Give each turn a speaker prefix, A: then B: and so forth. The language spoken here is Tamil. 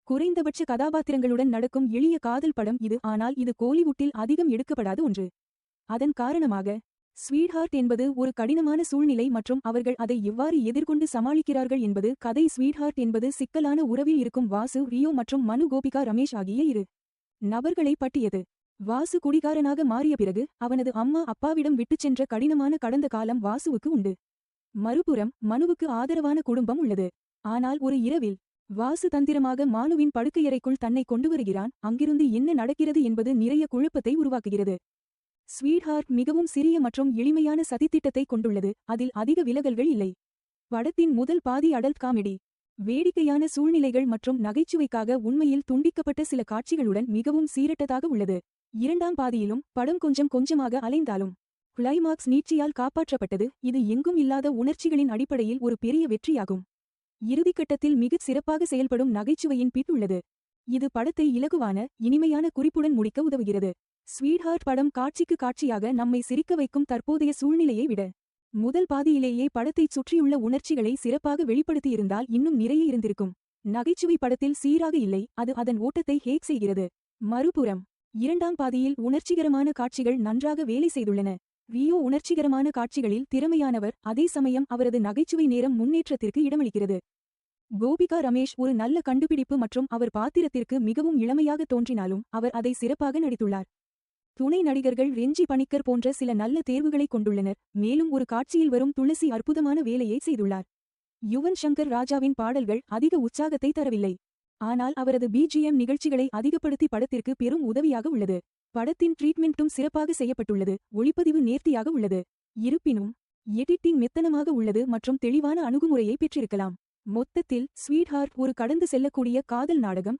A: குறைந்தபட்ச கதாபாத்திரங்களுடன் நடக்கும் எளிய காதல் படம் இது. ஆனால் இது கோலிவுட்டில் அதிகம் எடுக்கப்படாத ஒன்று. அதன் காரணமாக ஸ்வீட்ஹார்ட் என்பது ஒரு கடினமான சூழ்நிலை மற்றும் அவர்கள் அதை எவ்வாறு எதிர்கொண்டு சமாளிக்கிறார்கள் என்பது கதை. ஸ்வீட்ஹார்ட் என்பது சிக்கலான உறவில் இருக்கும் வாசு, ரியோ மற்றும் மனு கோபிகா ரமேஷ் ஆகிய இரு நபர்களை பற்றியது. வாசு குடிகாரனாக மாறிய பிறகு அவனது அம்மா அப்பாவிடம் விட்டுச் சென்ற கடினமான கடந்த காலம் வாசுவுக்கு உண்டு. மறுபுறம் மனுவுக்கு ஆதரவான குடும்பம் உள்ளது. ஆனால் ஒரு இரவில் வாசு தந்திரமாக மானுவின் படுக்கையறைக்குள் தன்னை கொண்டு வருகிறான். அங்கிருந்து என்ன நடக்கிறது என்பது நிறைய குழப்பத்தை உருவாக்குகிறது. ஸ்வீட்ஹார்ட் மிகவும் சிறிய மற்றும் எளிமையான சதித்திட்டத்தை கொண்டுள்ளது. அதில் அதிக விலகல்கள் இல்லை. படத்தின் முதல் பாதி அடல்ட் காமெடி, வேடிக்கையான சூழ்நிலைகள் மற்றும் நகைச்சுவைக்காக உண்மையில் துண்டிக்கப்பட்ட சில காட்சிகளுடன் மிகவும் சீரட்டதாக உள்ளது. இரண்டாம் பாதியிலும் படம் கொஞ்சம் கொஞ்சமாக அலைந்தாலும் கிளைமாக்ஸ் நீட்சியால் காப்பாற்றப்பட்டது. இது எங்கும் இல்லாத உணர்ச்சிகளின் அடிப்படையில் ஒரு பெரிய வெற்றியாகும். இறுதிக்கட்டத்தில் மிகச் சிறப்பாக செயல்படும் நகைச்சுவையின் பிட் உள்ளது. இது படத்தை இலகுவான, இனிமையான குறிப்புடன் முடிக்க உதவுகிறது. ஸ்வீட்ஹார்ட் படம் காட்சிக்கு காட்சியாக நம்மை சிரிக்க வைக்கும். தற்போதைய சூழ்நிலையை விட முதல் பாதியிலேயே படத்தைச் சுற்றியுள்ள உணர்ச்சிகளை சிறப்பாக வெளிப்படுத்தியிருந்தால் இன்னும் நிறைய இருந்திருக்கும். நகைச்சுவை படத்தில் சீராக இல்லை, அது அதன் ஓட்டத்தை ஹேக் செய்கிறது. மறுபுறம் இரண்டாம் பாதியில் உணர்ச்சிகரமான காட்சிகள் நன்றாக வேலை செய்துள்ளன. ரியோ உணர்ச்சிகரமான காட்சிகளில் திறமையானவர், அதே சமயம் அவரது நகைச்சுவை நேரம் முன்னேற்றத்திற்கு இடமளிக்கிறது. கோபிகா ரமேஷ் ஒரு நல்ல கண்டுபிடிப்பு மற்றும் அவர் பாத்திரத்திற்கு மிகவும் இளமையாக தோன்றினாலும் அவர் அதை சிறப்பாக நடித்துள்ளார். துணை நடிகர்கள் ரெஞ்சி பணிக்கர் போன்ற சில நல்ல தேர்வுகளை கொண்டுள்ளனர். மேலும் ஒரு காட்சியில் வரும் துளசி அற்புதமான வேலையை செய்துள்ளார். யுவன் சங்கர் ராஜாவின் பாடல்கள் அதிக உற்சாகத்தை தரவில்லை, ஆனால் அவரது பிஜிஎம் நிகழ்ச்சிகளை அதிகப்படுத்தி படத்திற்கு பெரும் உதவியாக உள்ளது. படத்தின் ட்ரீட்மெண்ட்டும் சிறப்பாக செய்யப்பட்டுள்ளது. ஒளிப்பதிவு நேர்த்தியாக உள்ளது. இருப்பினும் எடிட்டிங் மெத்தனமாக உள்ளது மற்றும் தெளிவான அணுகுமுறையை பெற்றிருக்கலாம். மொத்தத்தில் ஸ்வீட்ஹார்ட் ஒரு கடந்து செல்லக்கூடிய காதல் நாடகம்.